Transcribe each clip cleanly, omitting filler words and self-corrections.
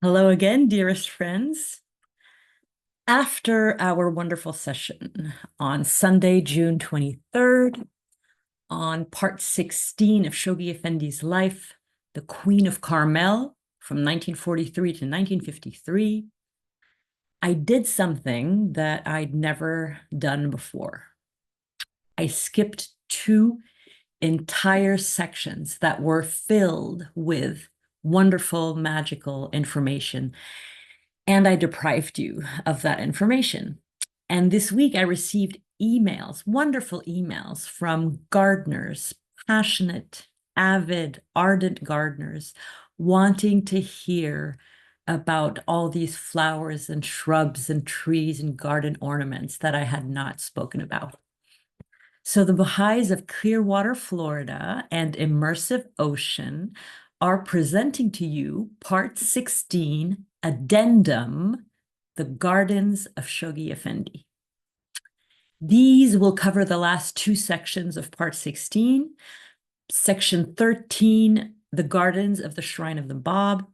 Hello again, dearest friends. After our wonderful session on Sunday, June 23rd, on part 16 of Shoghi Effendi's life, the Queen of Carmel, from 1943 to 1953, I did something that I'd never done before. I skipped two entire sections that were filled with wonderful, magical information, and I deprived you of that information. And this week I received emails, wonderful emails from gardeners, passionate, avid, ardent gardeners, wanting to hear about all these flowers and shrubs and trees and garden ornaments that I had not spoken about. So the Baha'is of Clearwater, Florida and Immersive Ocean are presenting to you part 16, Addendum, The Gardens of Shoghi Effendi. These will cover the last two sections of part 16, section 13, The Gardens of the Shrine of the Bab,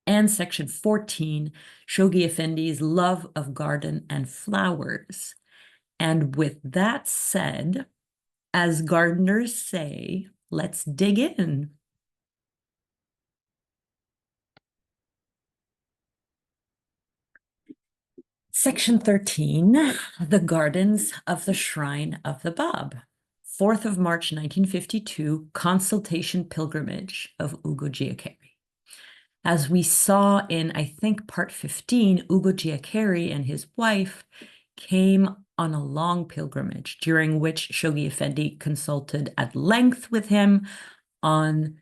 and section 14, Shoghi Effendi's love of garden and flowers. And with that said, as gardeners say, let's dig in. Section 13, The Gardens of the Shrine of the Bab. 4th of March, 1952, consultation pilgrimage of Ugo Giaccari. As we saw in, I think, part 15, Ugo Giaccari and his wife came on a long pilgrimage during which Shoghi Effendi consulted at length with him on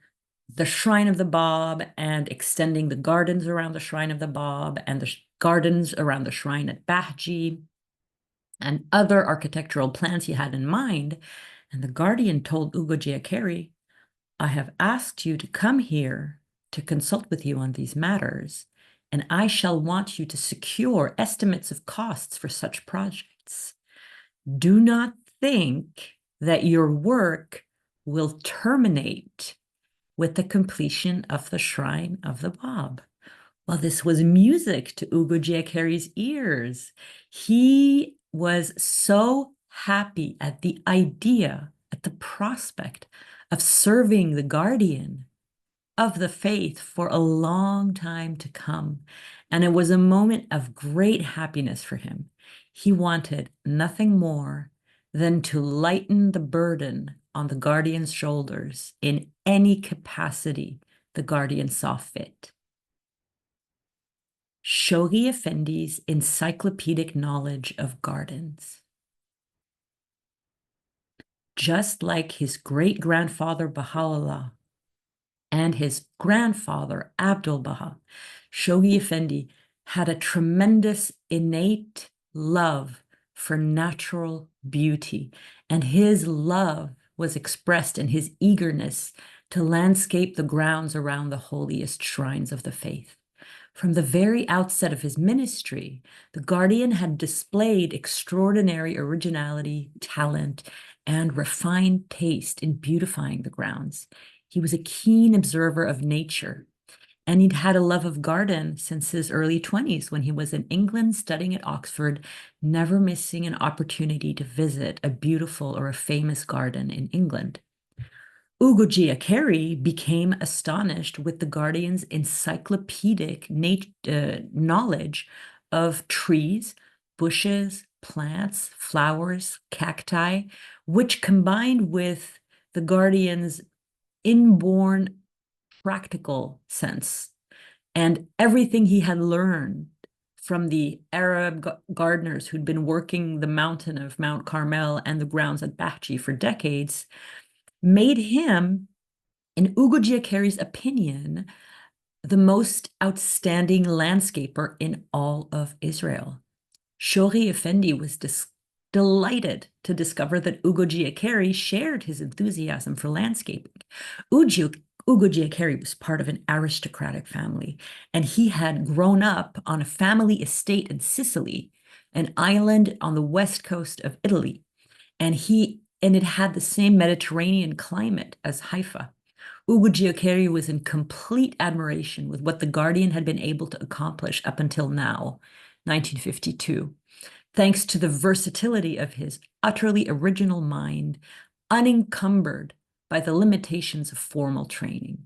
the Shrine of the Bab and extending the gardens around the Shrine of the Bab and the gardens around the shrine at Bahji and other architectural plans he had in mind. And the Guardian told Ugo Giaccari, I have asked you to come here to consult with you on these matters, and I shall want you to secure estimates of costs for such projects. Do not think that your work will terminate with the completion of the Shrine of the Bab. Well, this was music to Ugo Giaccari's ears. He was so happy at the idea, at the prospect of serving the Guardian of the faith for a long time to come. And it was a moment of great happiness for him. He wanted nothing more than to lighten the burden on the Guardian's shoulders in any capacity the Guardian saw fit. Shoghi Effendi's encyclopedic knowledge of gardens. Just like his great-grandfather Baha'u'llah and his grandfather Abdul Baha, Shoghi Effendi had a tremendous innate love for natural beauty, and his love was expressed in his eagerness to landscape the grounds around the holiest shrines of the faith. From the very outset of his ministry, the Guardian had displayed extraordinary originality, talent, and refined taste in beautifying the grounds. He was a keen observer of nature, and he'd had a love of garden since his early 20s when he was in England studying at Oxford, never missing an opportunity to visit a beautiful or a famous garden in England. Ugo Giaccari became astonished with the Guardian's encyclopedic knowledge of trees, bushes, plants, flowers, cacti, which combined with the Guardian's inborn practical sense and everything he had learned from the Arab gardeners who'd been working the mountain of Mount Carmel and the grounds at Bahji for decades, made him, in Ugo Giaccari's opinion, the most outstanding landscaper in all of Israel. Shoghi Effendi was delighted to discover that Ugo Giaccari shared his enthusiasm for landscaping. Ugo Giaccari was part of an aristocratic family, and he had grown up on a family estate in Sicily, an island on the west coast of Italy, and it had the same Mediterranean climate as Haifa. Ugo Giacoeri was in complete admiration with what the Guardian had been able to accomplish up until now, 1952, thanks to the versatility of his utterly original mind, unencumbered by the limitations of formal training.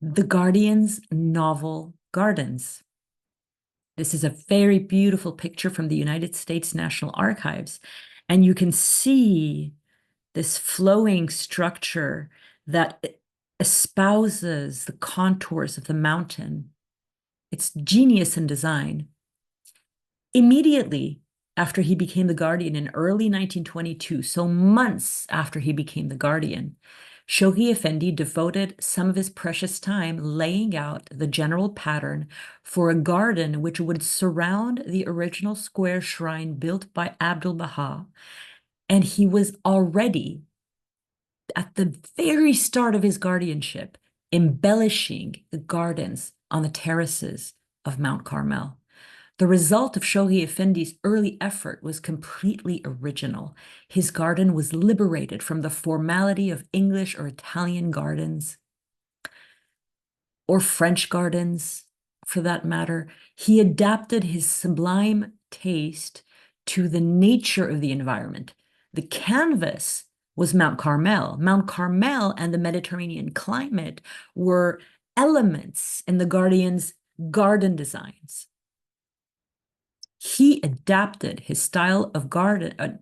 The Guardian's novel gardens. This is a very beautiful picture from the United States National Archives, and you can see this flowing structure that espouses the contours of the mountain. It's genius in design. Immediately after he became the Guardian in early 1922, so months after he became the Guardian, Shoghi Effendi devoted some of his precious time laying out the general pattern for a garden which would surround the original square shrine built by Abdul-Baha. And he was already, at the very start of his guardianship, embellishing the gardens on the terraces of Mount Carmel. The result of Shoghi Effendi's early effort was completely original. His garden was liberated from the formality of English or Italian gardens, or French gardens, for that matter. He adapted his sublime taste to the nature of the environment. The canvas was Mount Carmel. Mount Carmel and the Mediterranean climate were elements in the Guardian's garden designs. He adapted his style of garden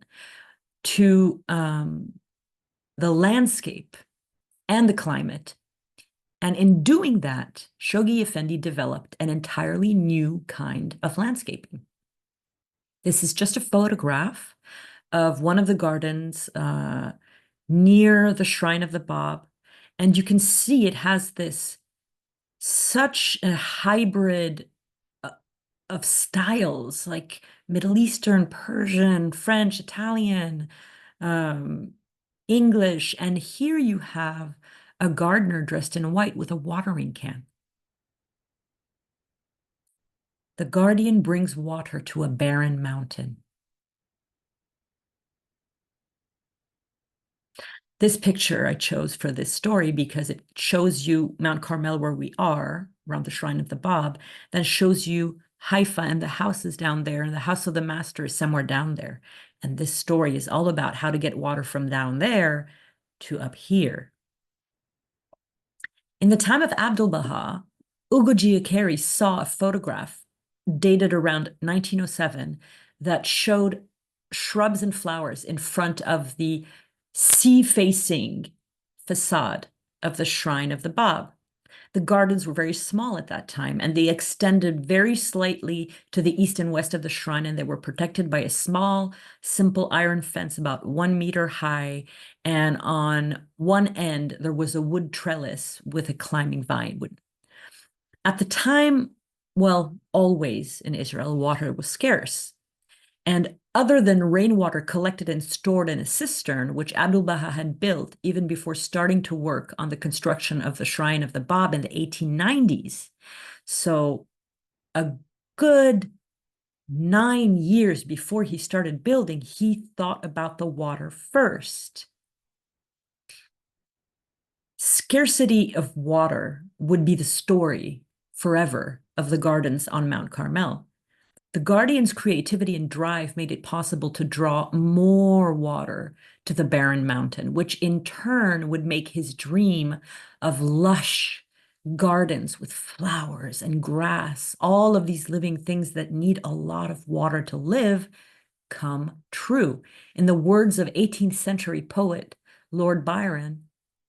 to the landscape and the climate. And in doing that, Shoghi Effendi developed an entirely new kind of landscaping. This is just a photograph of one of the gardens near the Shrine of the Bab. And you can see it has such a hybrid of styles, like Middle Eastern, Persian, French, Italian, English. And here you have a gardener dressed in white with a watering can. The Guardian brings water to a barren mountain. This picture I chose for this story because it shows you Mount Carmel where we are, around the Shrine of the Bab, then shows you Haifa and the houses down there, and the house of the master is somewhere down there. And this story is all about how to get water from down there to up here. In the time of Abdul-Baha, Ugo Giacoeri saw a photograph dated around 1907 that showed shrubs and flowers in front of the sea-facing facade of the Shrine of the Bab. The gardens were very small at that time, and they extended very slightly to the east and west of the shrine, and they were protected by a small, simple iron fence about 1 meter high, and on one end there was a wood trellis with a climbing vine. At the time, well, always in Israel, water was scarce. And other than rainwater collected and stored in a cistern, which Abdul-Baha had built even before starting to work on the construction of the Shrine of the Bab in the 1890s, so a good 9 years before he started building, he thought about the water first. Scarcity of water would be the story forever of the gardens on Mount Carmel. The Guardian's creativity and drive made it possible to draw more water to the barren mountain, which in turn would make his dream of lush gardens with flowers and grass, all of these living things that need a lot of water to live, come true. In the words of 18th century poet Lord Byron,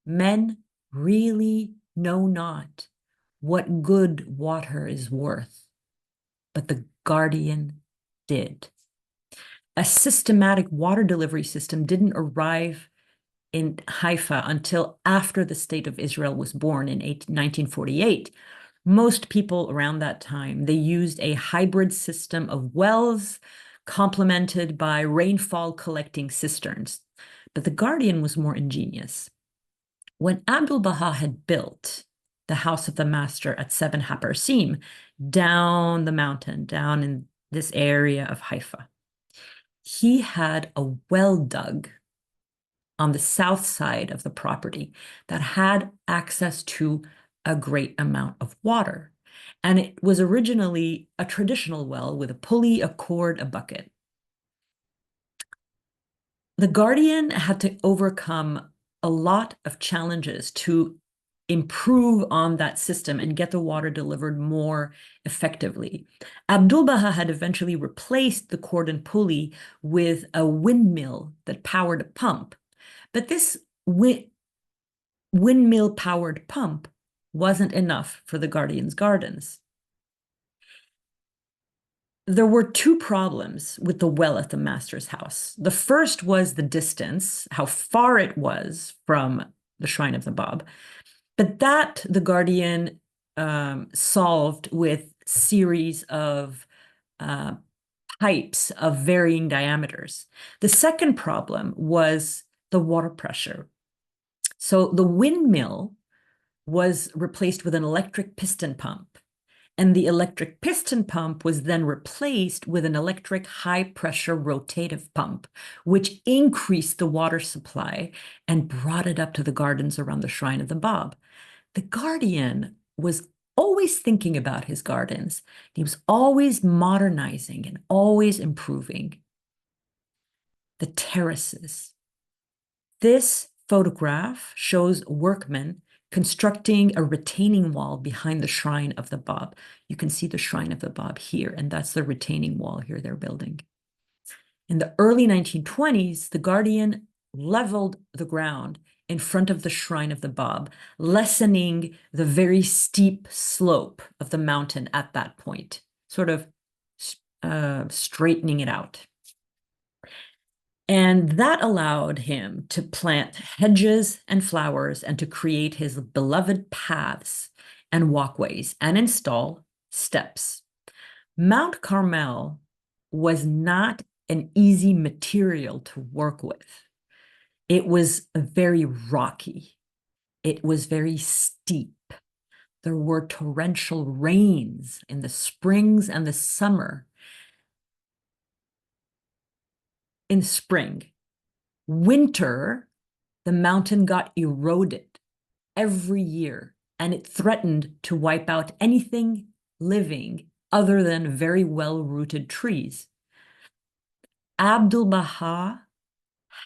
men really know not what good water is worth, but the Guardian did. A systematic water delivery system didn't arrive in Haifa until after the State of Israel was born in 1948. Most people around that time, they used a hybrid system of wells complemented by rainfall collecting cisterns. But the Guardian was more ingenious. When Abdul-Baha had built the house of the master at 7 Haparsim, down the mountain, down in this area of Haifa, he had a well dug on the south side of the property that had access to a great amount of water. And it was originally a traditional well with a pulley, a cord, a bucket. The Guardian had to overcome a lot of challenges to improve on that system and get the water delivered more effectively. Abdu'l-Baha had eventually replaced the cord and pulley with a windmill that powered a pump. But this windmill-powered pump wasn't enough for the Guardian's gardens. There were two problems with the well at the master's house. The first was the distance, how far it was from the Shrine of the Bab. But that the Guardian solved with series of pipes of varying diameters. The second problem was the water pressure. So the windmill was replaced with an electric piston pump, and the electric piston pump was then replaced with an electric high-pressure rotative pump, which increased the water supply and brought it up to the gardens around the Shrine of the Bab. The Guardian was always thinking about his gardens. He was always modernizing and always improving. The terraces. This photograph shows workmen constructing a retaining wall behind the Shrine of the Bab. You can see the Shrine of the Bab here, and that's the retaining wall here they're building. In the early 1920s, the Guardian leveled the ground in front of the Shrine of the Bab, lessening the very steep slope of the mountain at that point, sort of straightening it out. And that allowed him to plant hedges and flowers and to create his beloved paths and walkways and install steps. Mount Carmel was not an easy material to work with. It was very rocky. It was very steep. There were torrential rains in the springs and the summer. In spring, winter, the mountain got eroded every year, and it threatened to wipe out anything living other than very well-rooted trees. Abdu'l-Baha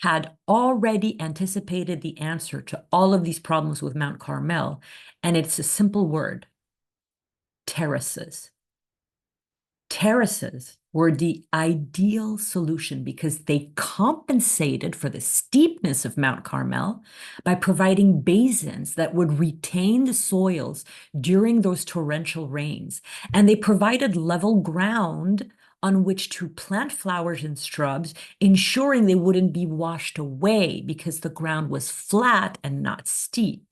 had already anticipated the answer to all of these problems with Mount Carmel, and it's a simple word: terraces. Terraces were the ideal solution because they compensated for the steepness of Mount Carmel by providing basins that would retain the soils during those torrential rains. And they provided level ground on which to plant flowers and shrubs, ensuring they wouldn't be washed away because the ground was flat and not steep.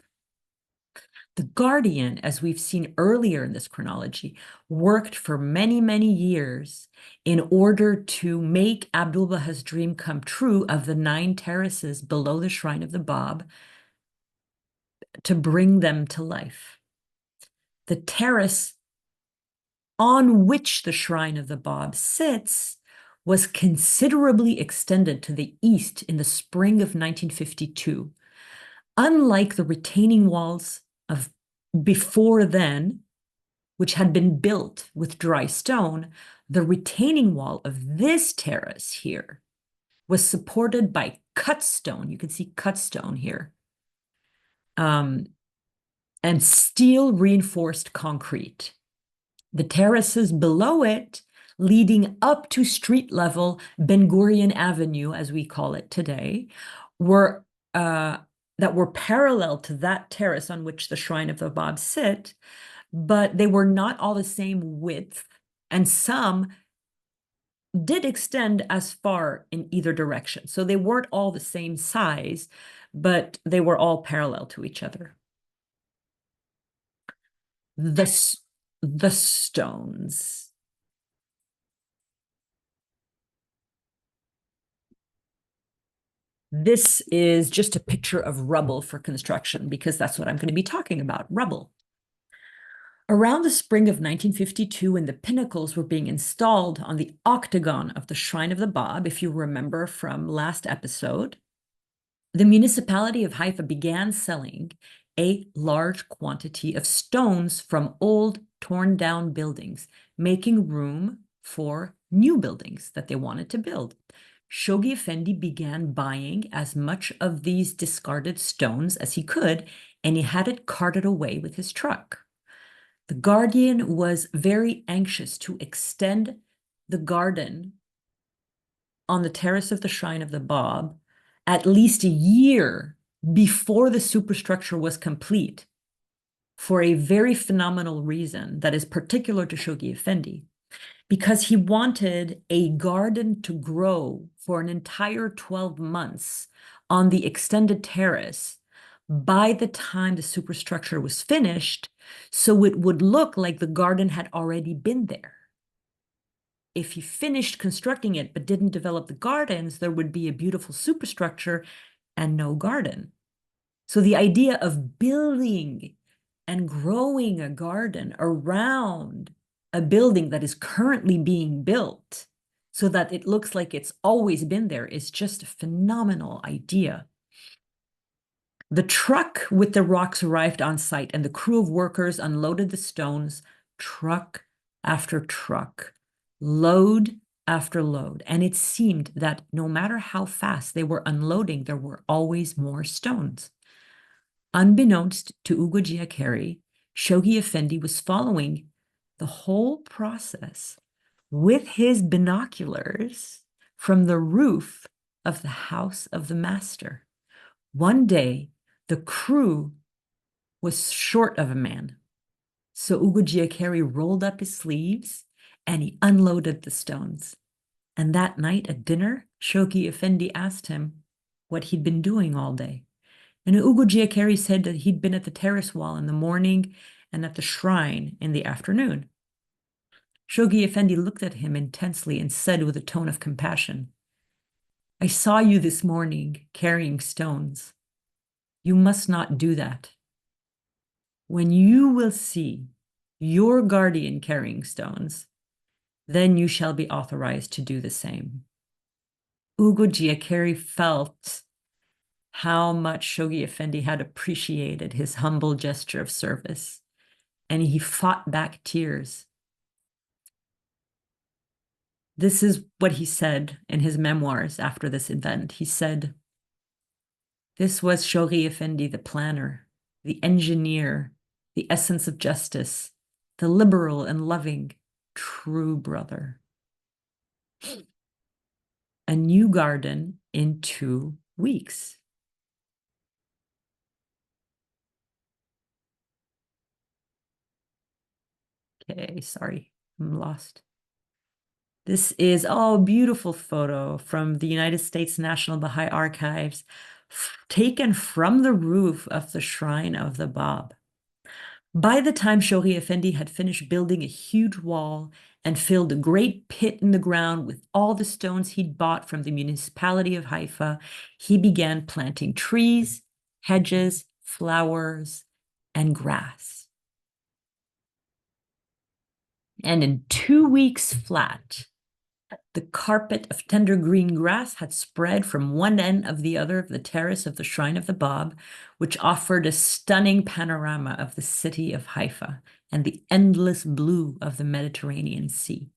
The Guardian, as we've seen earlier in this chronology, worked for many, many years in order to make Abdu'l-Baha's dream come true of the 9 terraces below the Shrine of the Bab, to bring them to life. The terrace on which the Shrine of the Bab sits was considerably extended to the east in the spring of 1952. Unlike the retaining walls of before then, which had been built with dry stone, the retaining wall of this terrace here was supported by cut stone. You can see cut stone here. And steel reinforced concrete. The terraces below it, leading up to street level Ben Gurion Avenue, as we call it today, were that were parallel to that terrace on which the Shrine of the Bab sit, but they were not all the same width, and some did extend as far in either direction. So they weren't all the same size, but they were all parallel to each other. The stones. This is just a picture of rubble for construction, because that's what I'm going to be talking about, rubble. Around the spring of 1952, when the pinnacles were being installed on the octagon of the Shrine of the Bab, if you remember from last episode, The municipality of Haifa began selling a large quantity of stones from old, torn down buildings, making room for new buildings that they wanted to build. Shoghi Effendi began buying as much of these discarded stones as he could, and he had it carted away with his truck. The guardian was very anxious to extend the garden on the terrace of the Shrine of the Bab at least a year before the superstructure was complete, for a very phenomenal reason that is particular to Shoghi Effendi, because he wanted a garden to grow for an entire 12 months on the extended terrace by the time the superstructure was finished, so it would look like the garden had already been there. If he finished constructing it but didn't develop the gardens, there would be a beautiful superstructure and no garden. So the idea of building and growing a garden around a building that is currently being built so that it looks like it's always been there is just a phenomenal idea. The truck with the rocks arrived on site, and the crew of workers unloaded the stones, truck after truck, load after load. And it seemed that no matter how fast they were unloading, there were always more stones. Unbeknownst to Ugo Giaccheri, Shoghi Effendi was following the whole process with his binoculars from the roof of the house of the master. One day, the crew was short of a man. So Ugo Giaccheri rolled up his sleeves and he unloaded the stones. And that night at dinner, Shoghi Effendi asked him what he'd been doing all day. And Ugo Giaccheri said that he'd been at the terrace wall in the morning and at the shrine in the afternoon. Shoghi Effendi looked at him intensely and said with a tone of compassion, "I saw you this morning carrying stones. You must not do that. When you will see your guardian carrying stones, then you shall be authorized to do the same." Ugo Giaccheri felt how much Shoghi Effendi had appreciated his humble gesture of service, and he fought back tears. This is what he said in his memoirs after this event. He said, "This was Shoghi Effendi, the planner, the engineer, the essence of justice, the liberal and loving, true brother." A new garden in 2 weeks. Okay, sorry, I'm lost. This is a beautiful photo from the United States National Baha'i Archives, taken from the roof of the Shrine of the Bab. By the time Shoghi Effendi had finished building a huge wall and filled a great pit in the ground with all the stones he'd bought from the municipality of Haifa, he began planting trees, hedges, flowers, and grass. And in 2 weeks flat, the carpet of tender green grass had spread from one end of the other of the terrace of the Shrine of the Bab, which offered a stunning panorama of the city of Haifa and the endless blue of the Mediterranean Sea.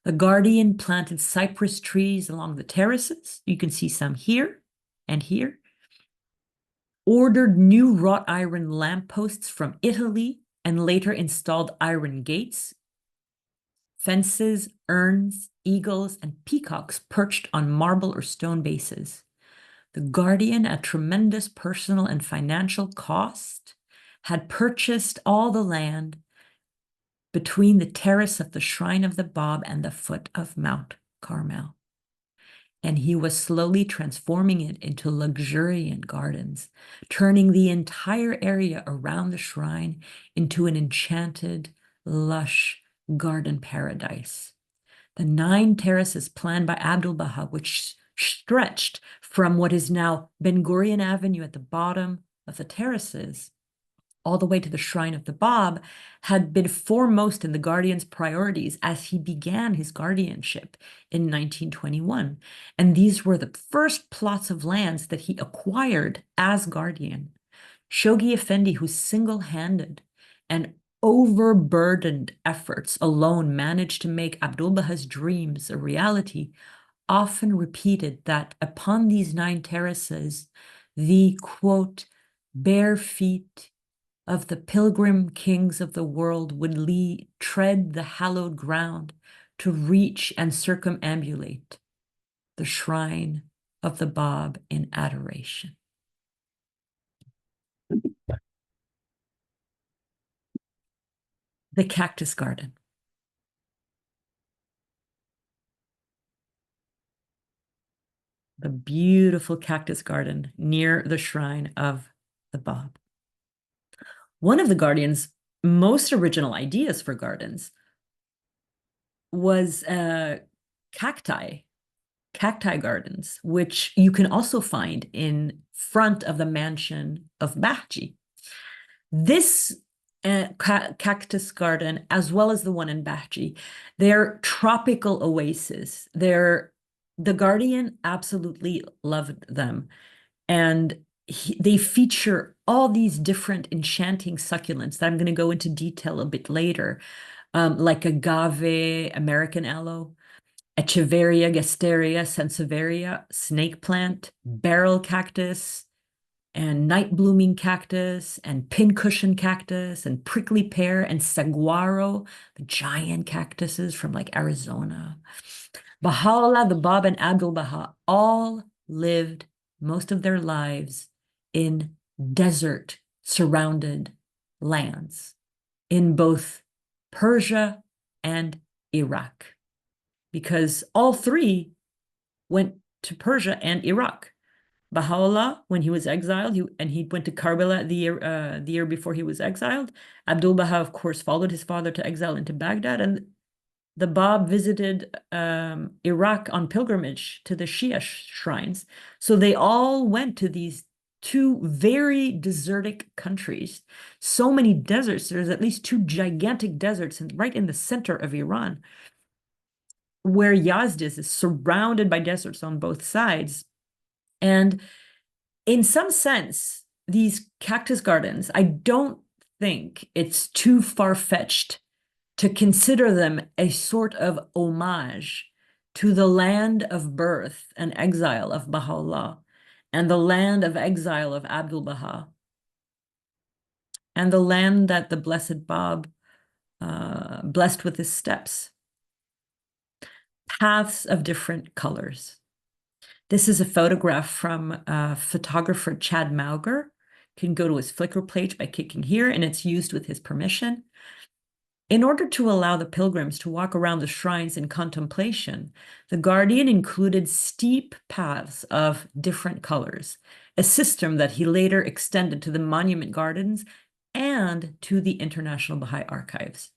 The guardian planted cypress trees along the terraces. You can see some here and here. Ordered new wrought iron lampposts from Italy and later installed iron gates, fences, urns, eagles, and peacocks perched on marble or stone bases. The guardian, at tremendous personal and financial cost, had purchased all the land between the terrace of the Shrine of the Bab and the foot of Mount Carmel. And he was slowly transforming it into luxuriant gardens, turning the entire area around the shrine into an enchanted, lush garden paradise. The 9 terraces planned by Abdu'l-Baha, which stretched from what is now Ben Gurion Avenue at the bottom of the terraces all the way to the Shrine of the Bab, had been foremost in the Guardian's priorities as he began his guardianship in 1921. And these were the first plots of lands that he acquired as Guardian. Shoghi Effendi, whose single-handed and overburdened efforts alone managed to make Abdul Baha's dreams a reality, often repeated that upon these 9 terraces, the, quote, bare feet of the pilgrim kings of the world would tread the hallowed ground to reach and circumambulate the shrine of the Bab in adoration. The Cactus Garden. The beautiful cactus garden near the shrine of the Bab. One of the Guardian's most original ideas for gardens was cacti gardens, which you can also find in front of the mansion of Bahji. This cactus garden, as well as the one in Bahji, they're tropical oases. The Guardian absolutely loved them. And they feature all these different enchanting succulents that I'm going to go into detail a bit later, like agave, American aloe, Echeveria, Gasteria, Sansevieria, snake plant, barrel cactus, and night blooming cactus, and pincushion cactus, and prickly pear, and saguaro, the giant cactuses from like Arizona. Baha'u'llah, the Bab, and Abdul Baha all lived most of their lives in desert-surrounded lands in both Persia and Iraq, because all 3 went to Persia and Iraq. Baha'u'llah, when he was exiled, he went to Karbala the year before he was exiled. Abdul Baha, of course, followed his father to exile into Baghdad, and the Bab visited Iraq on pilgrimage to the Shia shrines. So they all went to these 2 very desertic countries. So many deserts. There's at least 2 gigantic deserts right in the center of Iran, where Yazd is surrounded by deserts on both sides. And in some sense, these cactus gardens, I don't think it's too far-fetched to consider them a sort of homage to the land of birth and exile of Baha'u'llah, and the land of exile of Abdul Baha, and the land that the Blessed Bab blessed with his steps. Paths of different colors. This is a photograph from photographer Chad Mauger. You can go to his Flickr page by clicking here, and it's used with his permission. In order to allow the pilgrims to walk around the shrines in contemplation, the Guardian included steep paths of different colors, a system that he later extended to the monument gardens and to the International Baha'i Archives.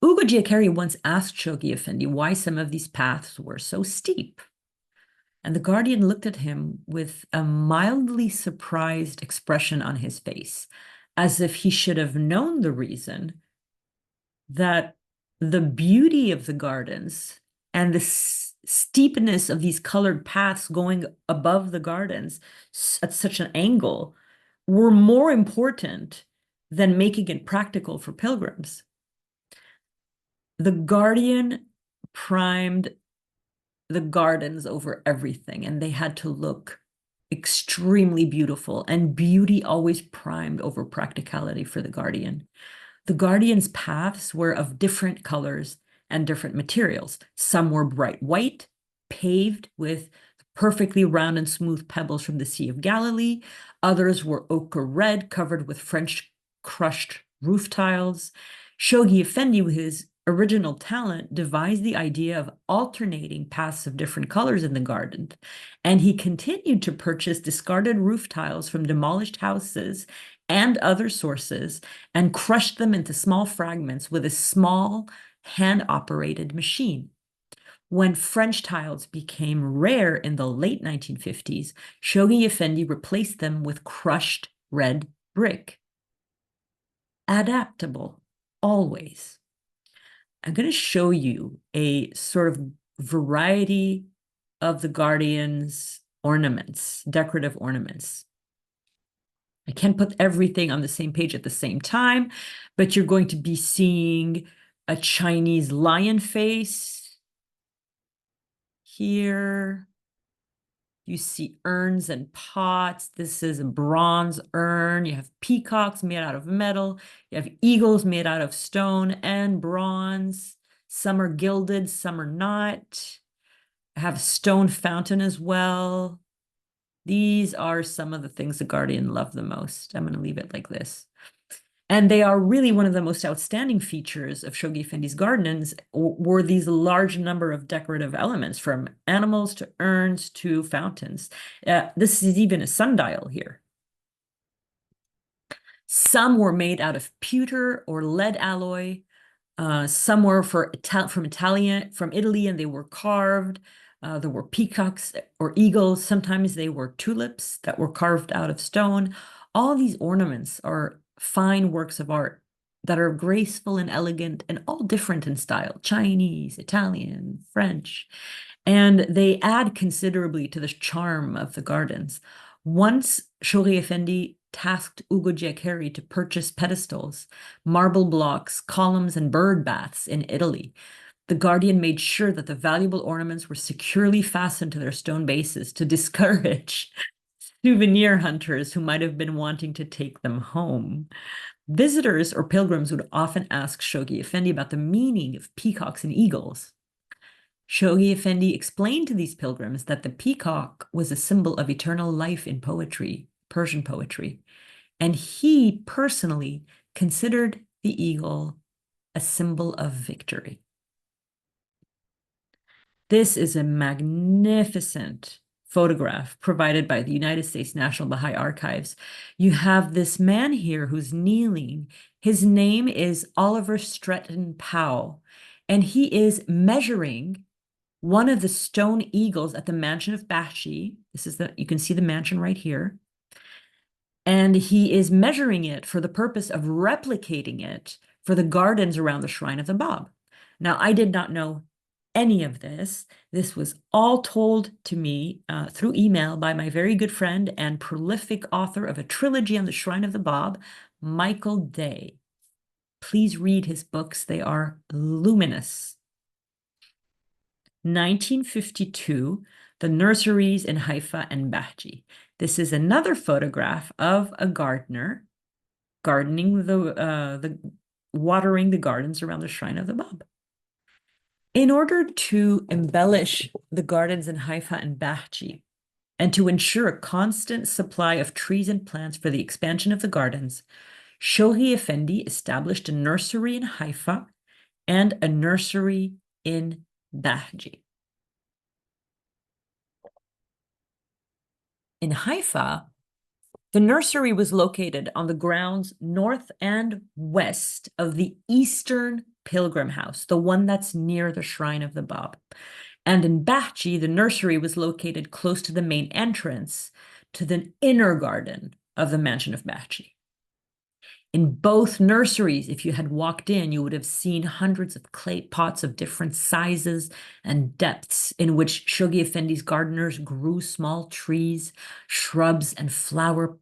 Ugo Giaccheri once asked Shoghi Effendi why some of these paths were so steep. And the Guardian looked at him with a mildly surprised expression on his face, as if he should have known the reason that the beauty of the gardens and the steepness of these colored paths going above the gardens at such an angle were more important than making it practical for pilgrims. The Guardian primed the gardens over everything, and they had to look extremely beautiful, and beauty always primed over practicality for the Guardian. The Guardian's paths were of different colors and different materials. Some were bright white, paved with perfectly round and smooth pebbles from the Sea of Galilee. Others were ochre red, covered with French crushed roof tiles. Shoghi Effendi, with his original talent, devised the idea of alternating paths of different colors in the garden, and he continued to purchase discarded roof tiles from demolished houses and other sources and crushed them into small fragments with a small hand-operated machine. When French tiles became rare in the late 1950s, Shoghi Effendi replaced them with crushed red brick. adaptable, always. I'm going to show you a sort of variety of the Guardian's ornaments, decorative ornaments. I can't put everything on the same page at the same time, but you're going to be seeing a Chinese lion face here. You see urns and pots. This is a bronze urn. You have peacocks made out of metal. You have eagles made out of stone and bronze. Some are gilded, some are not. I have a stone fountain as well. These are some of the things the Guardian loved the most. I'm going to leave it like this. And they are really one of the most outstanding features of Shoghi Effendi's gardens were these large number of decorative elements, from animals to urns to fountains. This is even a sundial here. Some were made out of pewter or lead alloy. Some were from Italy, and they were carved. There were peacocks or eagles. Sometimes they were tulips that were carved out of stone. All these ornaments are fine works of art that are graceful and elegant and all different in style, Chinese, Italian, French, and they add considerably to the charm of the gardens. Once Shoghi Effendi tasked Ugo Giaccheri to purchase pedestals, marble blocks, columns, and bird baths in Italy. The Guardian made sure that the valuable ornaments were securely fastened to their stone bases to discourage souvenir hunters who might have been wanting to take them home. Visitors or pilgrims would often ask Shoghi Effendi about the meaning of peacocks and eagles. Shoghi Effendi explained to these pilgrims that the peacock was a symbol of eternal life in poetry, Persian poetry, and he personally considered the eagle a symbol of victory. This is a magnificent photograph provided by the United States National Baha'i Archives. You have this man here who's kneeling. His name is Oliver Stretton Powell, and he is measuring one of the stone eagles at the mansion of Bahji. You can see the mansion right here. And he is measuring it for the purpose of replicating it for the gardens around the Shrine of the Bab. Now, I did not know any of this. This was all told to me through email by my very good friend and prolific author of a trilogy on the Shrine of the Bab, Michael Day. Please read his books. They are luminous. 1952, the nurseries in Haifa and Bahji. This is another photograph of a gardener gardening watering the gardens around the Shrine of the Bab. In order to embellish the gardens in Haifa and Bahji, and to ensure a constant supply of trees and plants for the expansion of the gardens, Shoghi Effendi established a nursery in Haifa and a nursery in Bahji. In Haifa, the nursery was located on the grounds north and west of the Eastern Pilgrim House, the one that's near the Shrine of the Bab. And in Bahji, the nursery was located close to the main entrance to the inner garden of the mansion of Bahji. In both nurseries, if you had walked in, you would have seen hundreds of clay pots of different sizes and depths in which Shoghi Effendi's gardeners grew small trees, shrubs, and flowers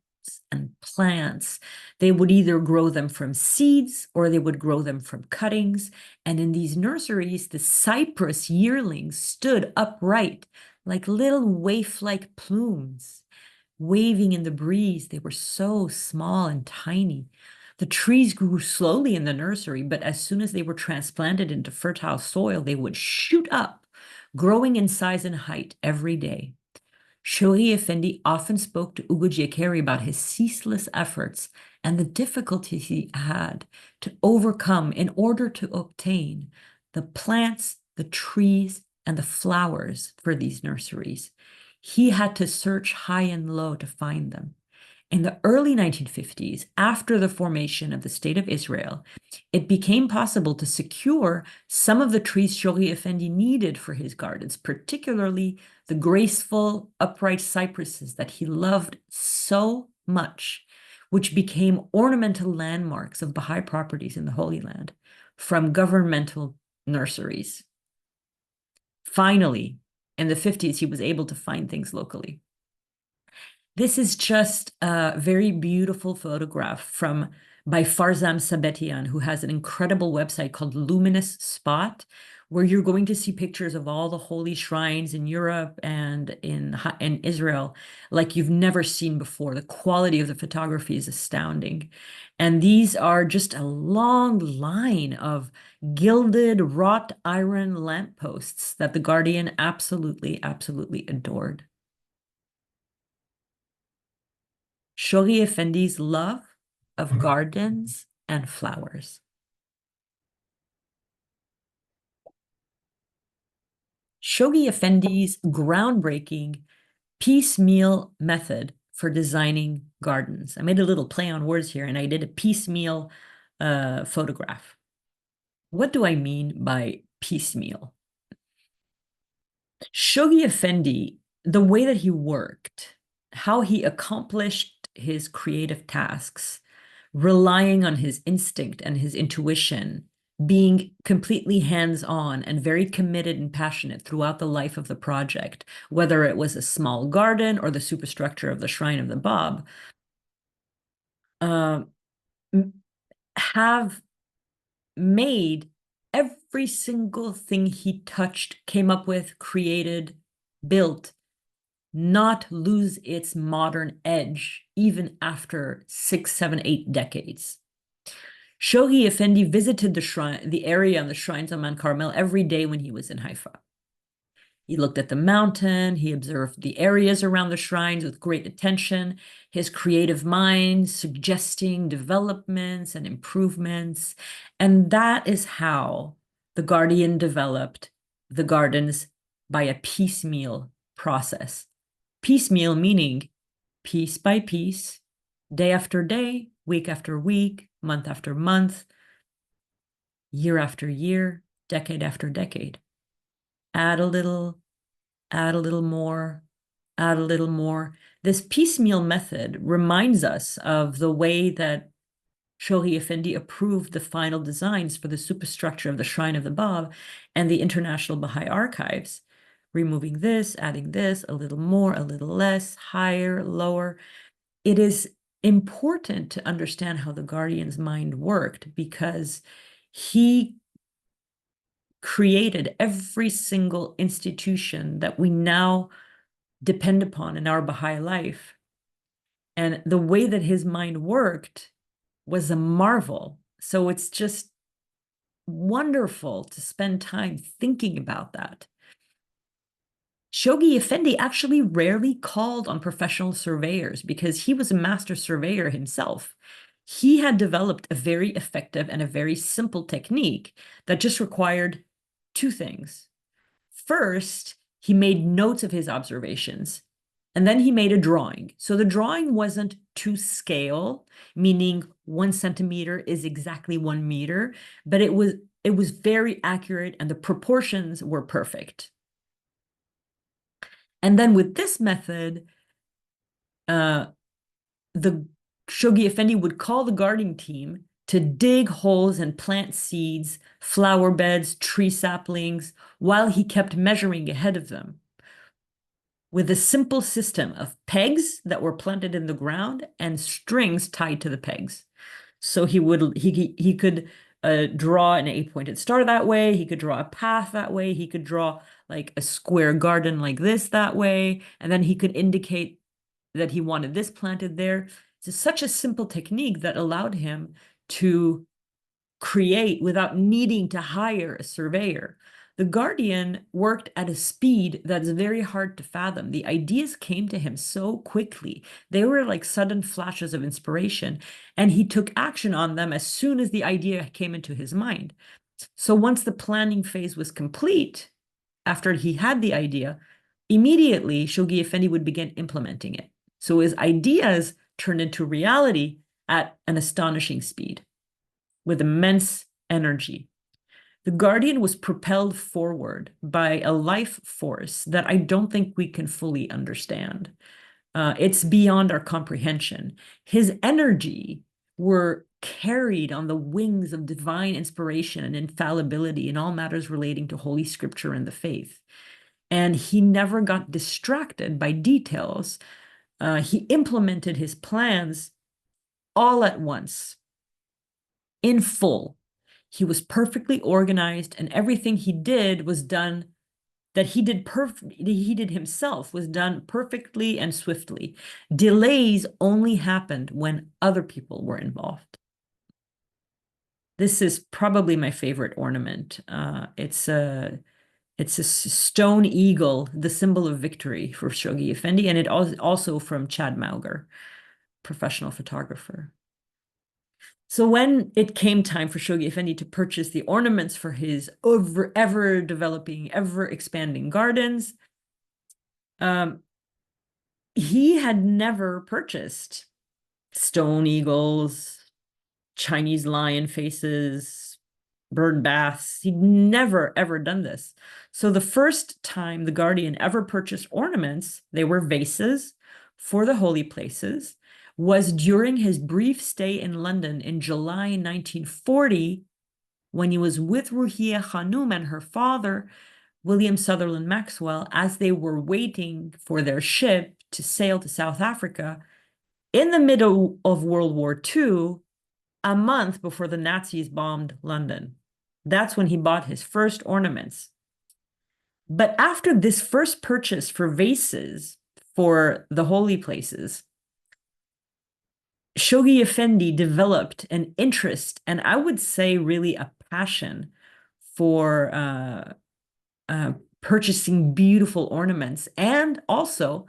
and plants. They would either grow them from seeds or they would grow them from cuttings. And in these nurseries, the cypress yearlings stood upright like little waif-like plumes, waving in the breeze. They were so small and tiny. The trees grew slowly in the nursery, but as soon as they were transplanted into fertile soil, they would shoot up, growing in size and height every day. Shoghi Effendi often spoke to Ugo Giaccheri about his ceaseless efforts and the difficulties he had to overcome in order to obtain the plants, the trees, and the flowers for these nurseries. He had to search high and low to find them. In the early 1950s, after the formation of the State of Israel, it became possible to secure some of the trees Shoghi Effendi needed for his gardens, particularly the graceful, upright cypresses that he loved so much, which became ornamental landmarks of Baha'i properties in the Holy Land from governmental nurseries. Finally, in the 50s, he was able to find things locally. This is just a very beautiful photograph by Farzam Sabetian, who has an incredible website called Luminous Spot, where you're going to see pictures of all the holy shrines in Europe and in Israel like you've never seen before. The quality of the photography is astounding. And these are just a long line of gilded wrought iron lampposts that the Guardian absolutely, absolutely adored. Shoghi Effendi's love of gardens and flowers. Shoghi Effendi's groundbreaking piecemeal method for designing gardens. I made a little play on words here, and I did a piecemeal photograph. What do I mean by piecemeal? Shoghi Effendi, the way that he worked, how he accomplished his creative tasks, relying on his instinct and his intuition, being completely hands-on and very committed and passionate throughout the life of the project, whether it was a small garden or the superstructure of the Shrine of the Bab, have made every single thing he touched, came up with, created, built, not lose its modern edge, even after 6, 7, 8 decades. Shoghi Effendi visited the area on the shrines on Mount Carmel every day when he was in Haifa. He looked at the mountain, he observed the areas around the shrines with great attention, his creative mind suggesting developments and improvements. And that is how the Guardian developed the gardens by a piecemeal process. Piecemeal meaning piece by piece, day after day, week after week, month after month, year after year, decade after decade. Add a little more, add a little more. This piecemeal method reminds us of the way that Shoghi Effendi approved the final designs for the superstructure of the Shrine of the Bab and the International Baha'i Archives, removing this, adding this, a little more, a little less, higher, lower. It is important to understand how the Guardian's mind worked because he created every single institution that we now depend upon in our Baha'i life. And the way that his mind worked was a marvel. So it's just wonderful to spend time thinking about that. Shoghi Effendi actually rarely called on professional surveyors because he was a master surveyor himself. He had developed a very effective and a very simple technique that just required 2 things. First, he made notes of his observations, and then he made a drawing. So the drawing wasn't to scale, meaning 1 centimeter is exactly 1 meter, but it was very accurate and the proportions were perfect. And then with this method, the Shoghi Effendi would call the gardening team to dig holes and plant seeds, flower beds, tree saplings, while he kept measuring ahead of them with a simple system of pegs that were planted in the ground and strings tied to the pegs. So he could draw an 8-pointed star that way. He could draw a path that way. He could draw like a square garden like this that way. And then he could indicate that he wanted this planted there. It's such a simple technique that allowed him to create without needing to hire a surveyor. The Guardian worked at a speed that's very hard to fathom. The ideas came to him so quickly. They were like sudden flashes of inspiration, and he took action on them as soon as the idea came into his mind. So once the planning phase was complete, after he had the idea, immediately Shoghi Effendi would begin implementing it. So his ideas turned into reality at an astonishing speed with immense energy. The Guardian was propelled forward by a life force that I don't think we can fully understand. It's beyond our comprehension. His energy were carried on the wings of divine inspiration and infallibility in all matters relating to Holy Scripture and the faith. And he never got distracted by details. He implemented his plans all at once, in full. He was perfectly organized, and everything he did was done that he did himself was done perfectly and swiftly. Delays only happened when other people were involved. This is probably my favorite ornament. It's a stone eagle, the symbol of victory for Shoghi Effendi, and it also from Chad Mauger, professional photographer. So when it came time for Shoghi Effendi to purchase the ornaments for his ever developing, ever expanding gardens, he had never purchased stone eagles, Chinese lion faces, bird baths. He'd never, ever done this. So the first time the Guardian ever purchased ornaments, they were vases for the holy places, was during his brief stay in London in July 1940, when he was with Ruhiya Khanum and her father, William Sutherland Maxwell, as they were waiting for their ship to sail to South Africa in the middle of World War II, a month before the Nazis bombed London. That's when he bought his first ornaments. But after this first purchase for vases for the holy places, Shoghi Effendi developed an interest, and I would say really a passion for purchasing beautiful ornaments. And also,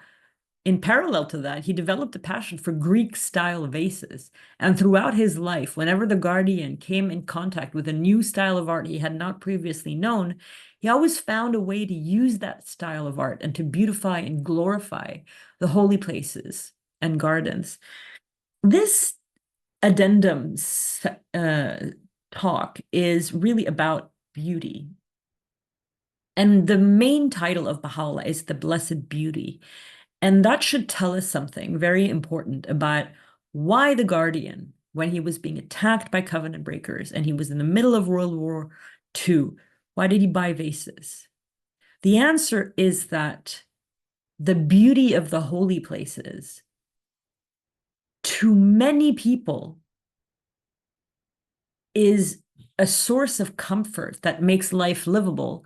in parallel to that, he developed a passion for Greek-style vases. And throughout his life, whenever the Guardian came in contact with a new style of art he had not previously known, he always found a way to use that style of art and to beautify and glorify the holy places and gardens. This addendum talk is really about beauty. And the main title of Baha'u'llah is The Blessed Beauty. And that should tell us something very important about why the Guardian, when he was being attacked by covenant breakers and he was in the middle of World War II, why did he buy vases? The answer is that the beauty of the holy places, to many people, is a source of comfort that makes life livable,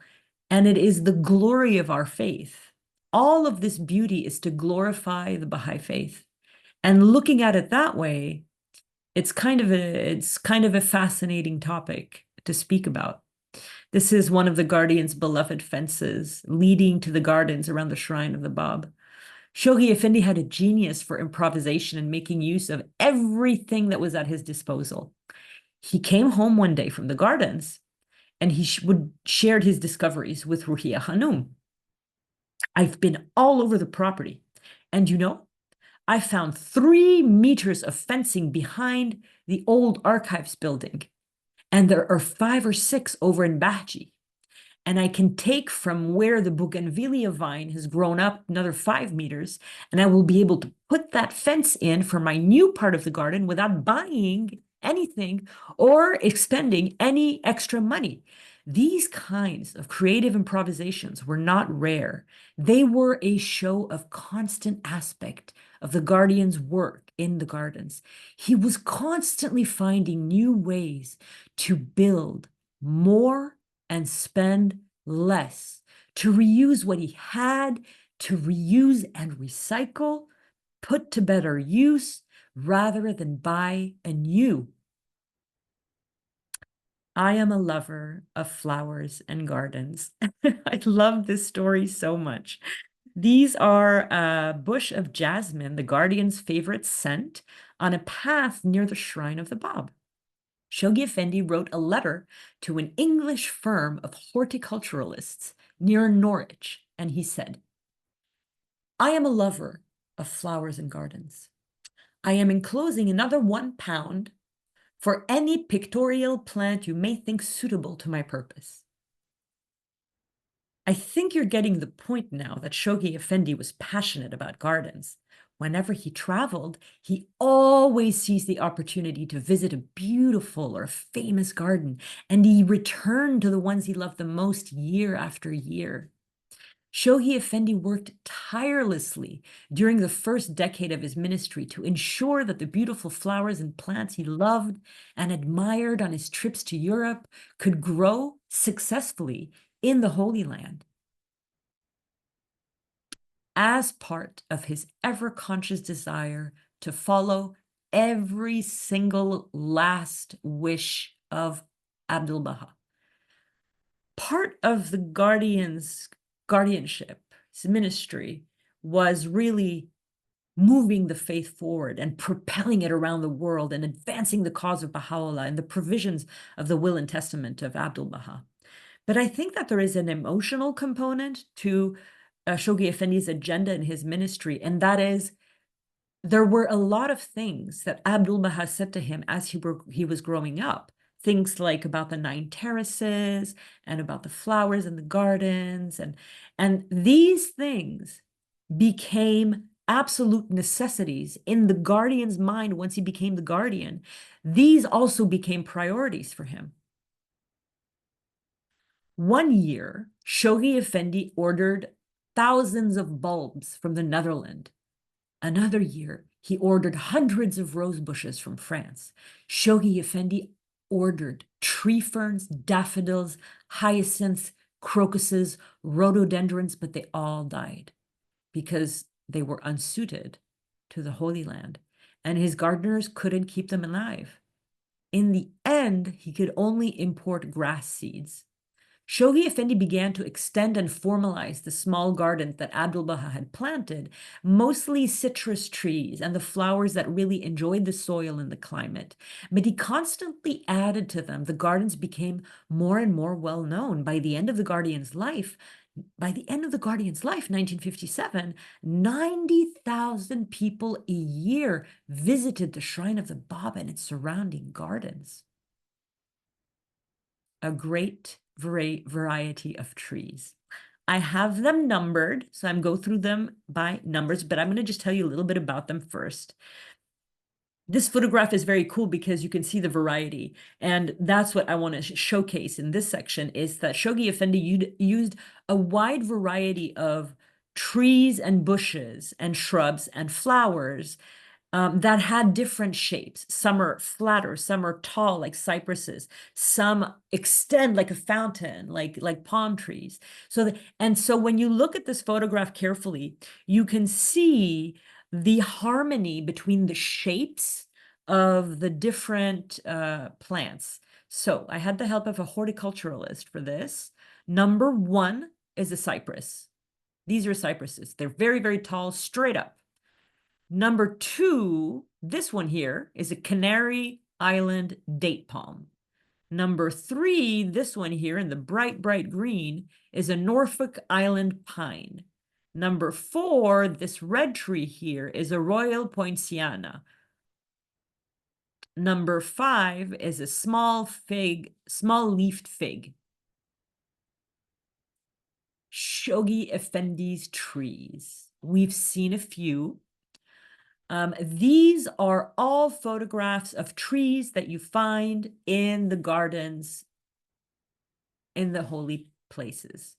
and it is the glory of our faith. All of this beauty is to glorify the Baha'i faith. And looking at it that way, it's kind of a fascinating topic to speak about. This is one of the Guardian's beloved fences leading to the gardens around the shrine of the Bab. Shoghi Effendi had a genius for improvisation and making use of everything that was at his disposal. He came home one day from the gardens and he shared his discoveries with Ruhiya Khanum. I've been all over the property, and I found 3 meters of fencing behind the old archives building, and there are 5 or 6 over in Bahji. And I can take from where the bougainvillea vine has grown up another 5 meters, and I will be able to put that fence in for my new part of the garden without buying anything or expending any extra money. These kinds of creative improvisations were not rare. They were a show of constant aspect of the Guardian's work in the gardens. He was constantly finding new ways to build more and spend less, to reuse what he had, to reuse and recycle, put to better use, rather than buy anew. I am a lover of flowers and gardens. I love this story so much. These are a bush of jasmine, the Guardian's favorite scent, on a path near the shrine of the Bab. Shoghi Effendi wrote a letter to an English firm of horticulturalists near Norwich, and he said, I am a lover of flowers and gardens. I am enclosing another £1 for any pictorial plant you may think suitable to my purpose. I think you're getting the point now that Shoghi Effendi was passionate about gardens whenever he traveled, he always seized the opportunity to visit a beautiful or famous garden, and he returned to the ones he loved the most year after year. Shoghi Effendi worked tirelessly during the first decade of his ministry to ensure that the beautiful flowers and plants he loved and admired on his trips to Europe could grow successfully in the Holy Land. As part of his ever-conscious desire to follow every single last wish of Abdu'l-Baha. Part of the guardianship, his ministry, was really moving the faith forward and propelling it around the world and advancing the cause of Baha'u'llah and the provisions of the will and testament of Abdu'l-Baha. But I think that there is an emotional component to Shoghi Effendi's agenda and his ministry, and that is there were a lot of things that Abdu'l-Baha said to him as he was growing up. Things like about the 9 terraces and about the flowers in the gardens. And these things became absolute necessities in the guardian's mind once he became the guardian. These also became priorities for him. One year, Shoghi Effendi ordered thousands of bulbs from the Netherlands. Another year, he ordered hundreds of rose bushes from France. Shoghi Effendi ordered tree ferns, daffodils, hyacinths, crocuses, rhododendrons, but they all died because they were unsuited to the Holy Land, and his gardeners couldn't keep them alive. In the end, he could only import grass seeds. Shoghi Effendi began to extend and formalize the small gardens that Abdu'l-Baha had planted, mostly citrus trees and the flowers that really enjoyed the soil and the climate. But he constantly added to them. The gardens became more and more well known. By the end of the Guardian's life, 1957, 90,000 people a year visited the Shrine of the Baba and its surrounding gardens. A great variety of trees. I have them numbered, so I'm going through them by numbers, but I'm going to just tell you a little bit about them first. This photograph is very cool because you can see the variety, and that's what I want to showcase in this section, is that Shoghi Effendi used a wide variety of trees and bushes and shrubs and flowers that had different shapes. Some are flatter, some are tall, like cypresses. Some extend like a fountain, like palm trees. So when you look at this photograph carefully, you can see the harmony between the shapes of the different plants. So I had the help of a horticulturalist for this. Number 1 is a cypress. These are cypresses. They're very, very tall, straight up. Number 2, this one here, is a Canary Island date palm. Number 3, this one here in the bright, bright green, is a Norfolk Island pine. Number 4, this red tree here, is a Royal Poinciana. Number 5 is a small-leafed fig. Shoghi Effendi's trees. We've seen a few. These are all photographs of trees that you find in the gardens in the holy places.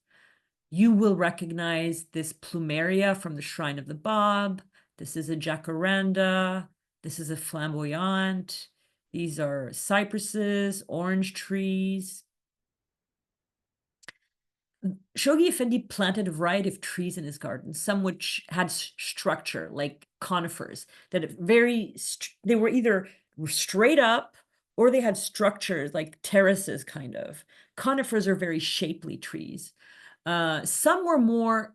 You will recognize this plumeria from the Shrine of the Bab. This is a jacaranda. This is a flamboyant. These are cypresses, orange trees. Shoghi Effendi planted a variety of trees in his garden, some which had structure, like conifers, that they were either straight up or they had structures like terraces, kind of. Conifers are very shapely trees. Some were more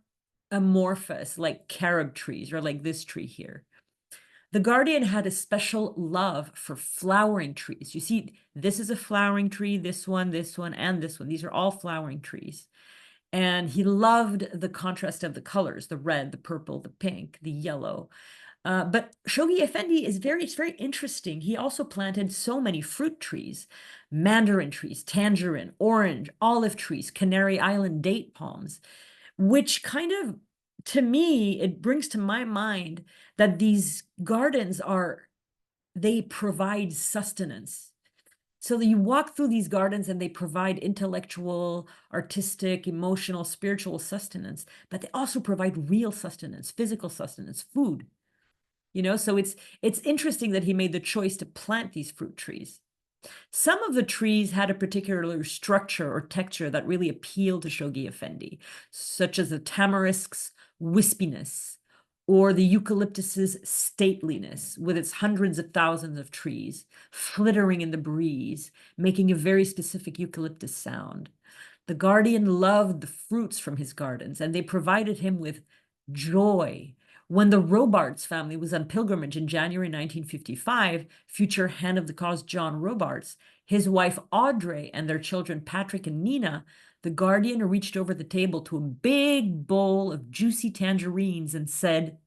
amorphous, like carob trees, or like this tree here. The Guardian had a special love for flowering trees. You see, this is a flowering tree, this one, and this one. These are all flowering trees. And he loved the contrast of the colors, the red, the purple, the pink, the yellow. But Shoghi Effendi it's very interesting. He also planted so many fruit trees, mandarin trees, tangerine, orange, olive trees, Canary Island date palms, which kind of to me, it brings to my mind that these gardens they provide sustenance. So that you walk through these gardens and they provide intellectual, artistic, emotional, spiritual sustenance, but they also provide real sustenance, physical sustenance, food. So it's interesting that he made the choice to plant these fruit trees. Some of the trees had a particular structure or texture that really appealed to Shoghi Effendi, such as the tamarisk's wispiness or the eucalyptus's stateliness with its hundreds of thousands of trees flittering in the breeze, making a very specific eucalyptus sound. The guardian loved the fruits from his gardens, and they provided him with joy. When the Robarts family was on pilgrimage in January 1955, future hand of the cause John Robarts, his wife Audrey, and their children Patrick and Nina, the guardian reached over the table to a big bowl of juicy tangerines and said,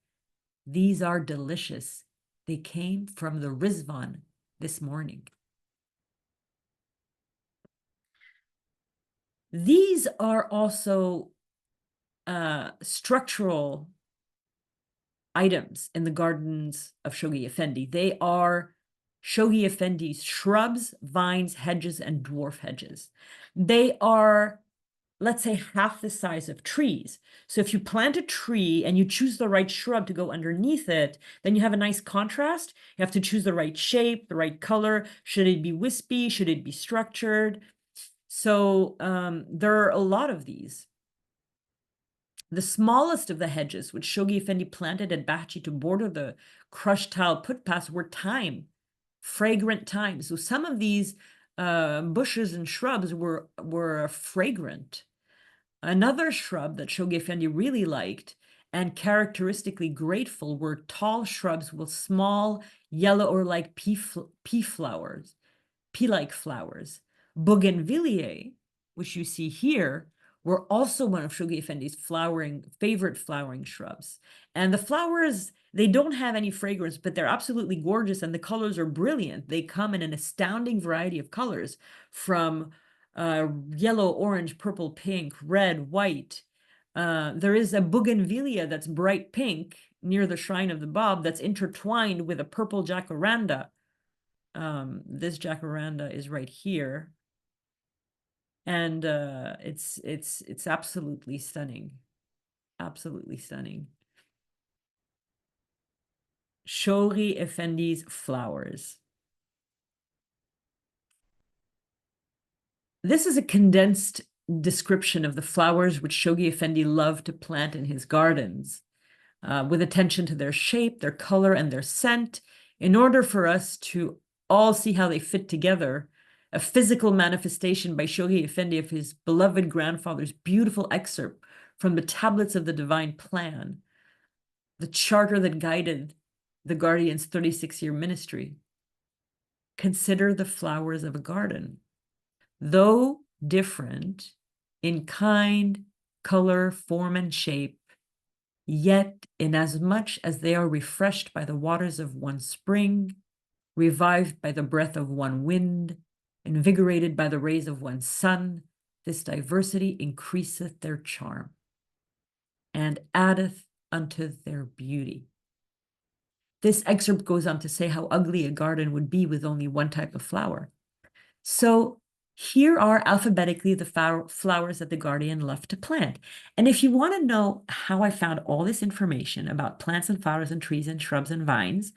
"These are delicious. They came from the Rizvan this morning." These are also structural items in the gardens of Shoghi Effendi. They are Shoghi Effendi's shrubs, vines, hedges, and dwarf hedges. They are, let's say, half the size of trees. So if you plant a tree and you choose the right shrub to go underneath it, then you have a nice contrast. You have to choose the right shape, the right color. Should it be wispy? Should it be structured? So there are a lot of these. The smallest of the hedges, which Shoghi Effendi planted at Bahchi to border the crushed tile footpaths, were thyme, fragrant thyme. So some of these bushes and shrubs were fragrant. Another shrub that Shoghi Effendi really liked and characteristically grateful were tall shrubs with small yellow or like pea flowers, pea-like flowers. Bougainvillea, which you see here, were also one of Shoghi Effendi's favorite flowering shrubs. And the flowers, they don't have any fragrance, but they're absolutely gorgeous and the colors are brilliant. They come in an astounding variety of colors from yellow, orange, purple, pink, red, white. There is a bougainvillea that's bright pink near the shrine of the Bab that's intertwined with a purple jacaranda. This jacaranda is right here. And it's absolutely stunning. Absolutely stunning. Shoghi Effendi's flowers. This is a condensed description of the flowers which Shoghi Effendi loved to plant in his gardens, with attention to their shape, their color, and their scent, in order for us to all see how they fit together. A physical manifestation by Shoghi Effendi of his beloved grandfather's beautiful excerpt from the tablets of the divine plan, the charter that guided the guardian's 36-year ministry. Consider the flowers of a garden. Though different in kind, color, form, and shape, yet inasmuch as they are refreshed by the waters of one spring, revived by the breath of one wind, invigorated by the rays of one sun, this diversity increaseth their charm and addeth unto their beauty. This excerpt goes on to say how ugly a garden would be with only one type of flower. So here are alphabetically the flowers that the guardian loved to plant. And if you want to know how I found all this information about plants and flowers and trees and shrubs and vines,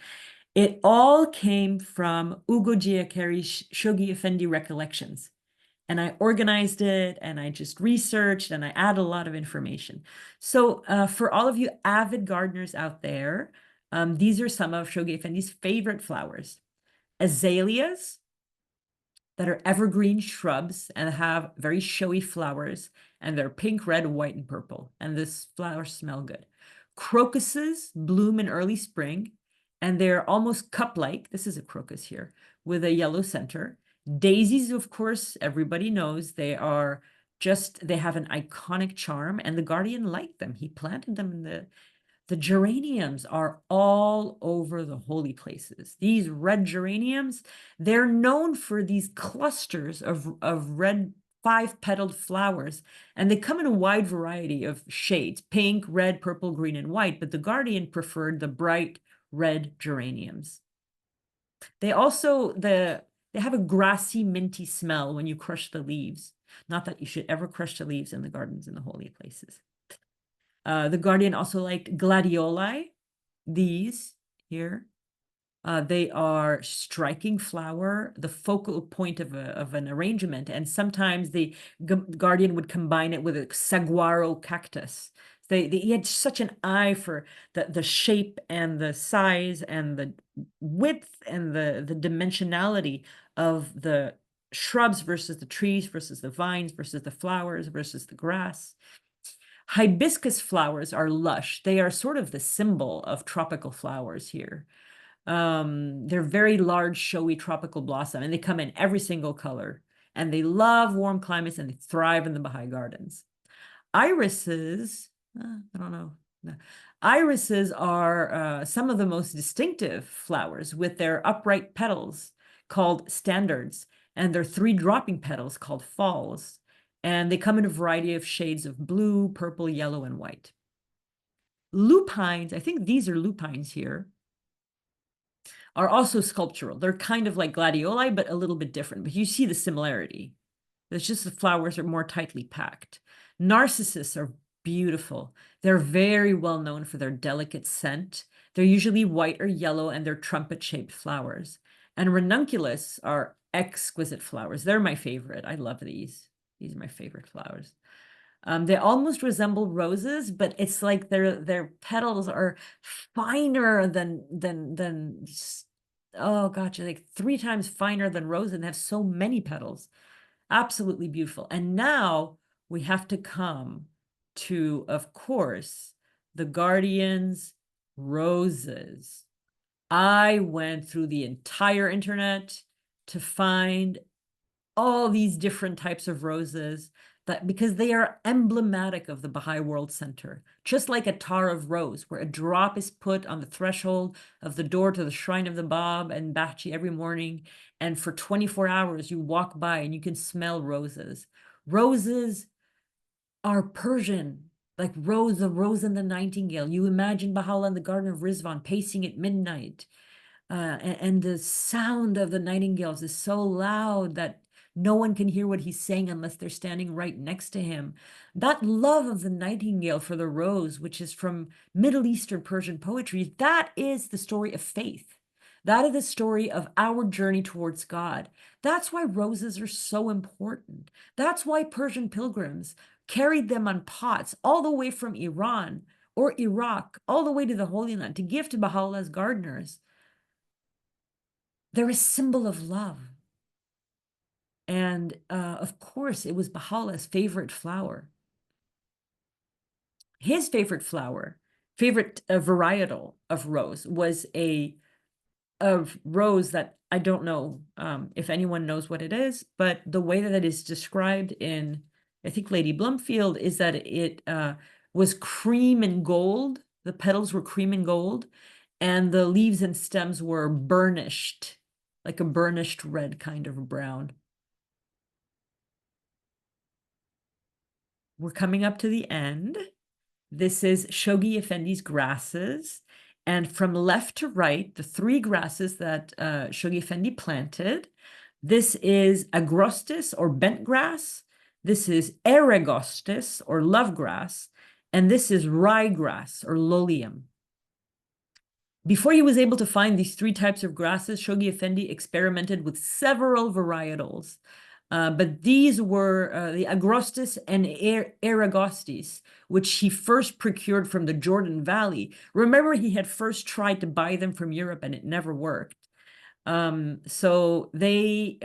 it all came from Ugo Giaccheri's Shoghi Effendi Recollections. And I organized it and I just researched and I add a lot of information. So for all of you avid gardeners out there, these are some of Shoghi Effendi's favorite flowers. Azaleas that are evergreen shrubs and have very showy flowers, and they're pink, red, white, and purple. And this flowers smell good. Crocuses bloom in early spring, and they're almost cup-like. This is a crocus here with a yellow center. Daisies, of course, everybody knows they have an iconic charm, and the guardian liked them. He planted them in the geraniums are all over the holy places. These red geraniums, they're known for these clusters of red 5-petaled flowers, and they come in a wide variety of shades: pink, red, purple, green, and white, but the Guardian preferred the bright red geraniums. They also, they have a grassy, minty smell when you crush the leaves. Not that you should ever crush the leaves in the gardens in the holy places. The Guardian also liked gladioli, these here. They are striking flower, the focal point of an arrangement, and sometimes the Guardian would combine it with a saguaro cactus. He had such an eye for the shape and the size and the width and the dimensionality of the shrubs versus the trees versus the vines versus the flowers versus the grass. Hibiscus flowers are lush. They are sort of the symbol of tropical flowers here. They're very large, showy tropical blossom, and they come in every single color. And they love warm climates, and they thrive in the Baha'i gardens. Irises, I don't know. Irises are some of the most distinctive flowers, with their upright petals called standards, and their 3 dropping petals called falls. And they come in a variety of shades of blue, purple, yellow, and white. Lupines, I think these are lupines here, are also sculptural. They're kind of like gladioli, but a little bit different. But you see the similarity. It's just the flowers are more tightly packed. Narcissus are beautiful. They're very well known for their delicate scent. They're usually white or yellow, and they're trumpet-shaped flowers. And ranunculus are exquisite flowers. They're my favorite. I love these. These are my favorite flowers. They almost resemble roses, but it's like their petals are finer than oh gosh, like 3 times finer than roses, and have so many petals. Absolutely beautiful. And now we have to come to, of course, the Guardian's roses. I went through the entire internet to find all these different types of roses, because they are emblematic of the Baha'i World Center, just like a tar of rose, where a drop is put on the threshold of the door to the shrine of the Bab and Bahchi every morning, and for 24 hours you walk by and you can smell roses. Roses are Persian, like the rose and the nightingale. You imagine Baha'u'llah in the Garden of Rizwan pacing at midnight, and the sound of the nightingales is so loud that no one can hear what he's saying unless they're standing right next to him. That love of the nightingale for the rose, which is from Middle Eastern Persian poetry, that is the story of faith. That is the story of our journey towards God. That's why roses are so important. That's why Persian pilgrims carried them on pots all the way from Iran or Iraq, all the way to the Holy Land to give to Baha'u'llah's gardeners. They're a symbol of love. And of course, it was Baha'u'llah's favorite flower. His favorite flower, favorite varietal of rose, was a rose that I don't know if anyone knows what it is, but the way that it is described in, I think, Lady Blumfield, is that it was cream and gold. The petals were cream and gold, and the leaves and stems were burnished, like a burnished red kind of brown. We're coming up to the end. This is Shoghi Effendi's grasses. And from left to right, the 3 grasses that Shoghi Effendi planted. This is agrostis, or bent grass. This is eragostis, or love grass. And this is ryegrass, or lolium. Before he was able to find these 3 types of grasses, Shoghi Effendi experimented with several varietals. But these were the agrostis and eragostis, which he first procured from the Jordan Valley. Remember, he had first tried to buy them from Europe and it never worked. So they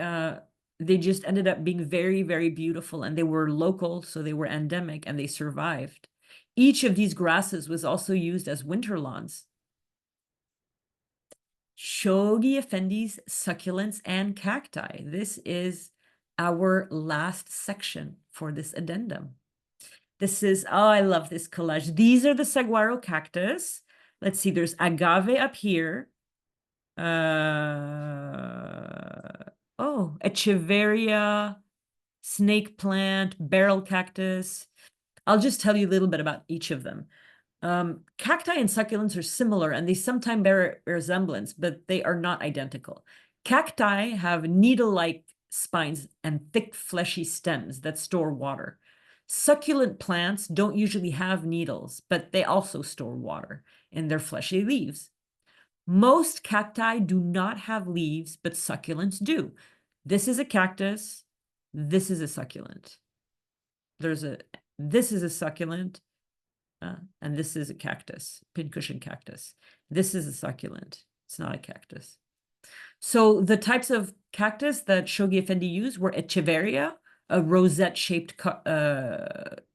just ended up being very, very beautiful, and they were local, so they were endemic, and they survived. Each of these grasses was also used as winter lawns. Shoghi Effendi's succulents and cacti. This is our last section for this addendum. This is, oh, I love this collage. These are the saguaro cactus. Let's see, there's agave up here. Oh, Echeveria snake plant, barrel cactus. I'll just tell you a little bit about each of them. Cacti and succulents are similar and they sometimes bear a resemblance, but they are not identical. Cacti have needle-like spines and thick, fleshy stems that store water. Succulent plants don't usually have needles, but they also store water in their fleshy leaves. Most cacti do not have leaves, but succulents do. This is a cactus. This is a succulent. This is a succulent, and this is a cactus, pincushion cactus. This is a succulent. It's not a cactus. So the types of cactus that Shoghi Effendi used were Echeveria, a rosette-shaped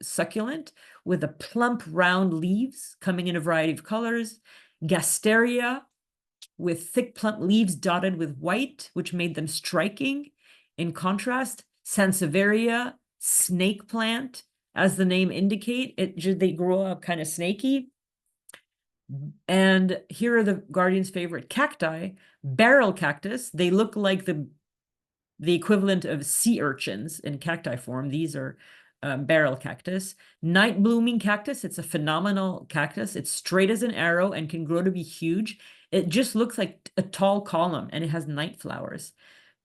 succulent with a plump, round leaves coming in a variety of colors. Gasteria, with thick, plump leaves dotted with white, which made them striking. In contrast, Sansevieria, snake plant, as the name indicate, they grow up kind of snaky. And here are the guardian's favorite cacti. Barrel cactus. They look like the equivalent of sea urchins in cacti form. These are barrel cactus. Night blooming cactus. It's a phenomenal cactus. It's straight as an arrow and can grow to be huge. It just looks like a tall column and it has night flowers.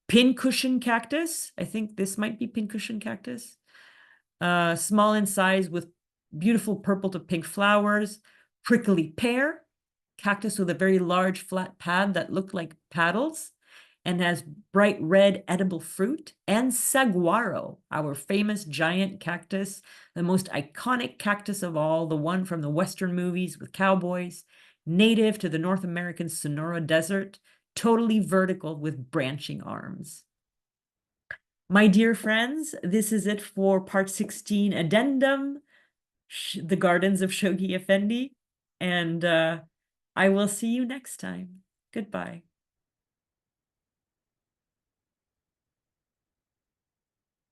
Pincushion cactus. I think this might be pincushion cactus. Small in size with beautiful purple to pink flowers. Prickly pear, cactus with a very large flat pad that look like paddles and has bright red edible fruit. And saguaro, our famous giant cactus, the most iconic cactus of all, the one from the Western movies with cowboys, native to the North American Sonora Desert, totally vertical with branching arms. My dear friends, this is it for part 16 addendum, the gardens of Shoghi Effendi. And I will see you next time. Goodbye.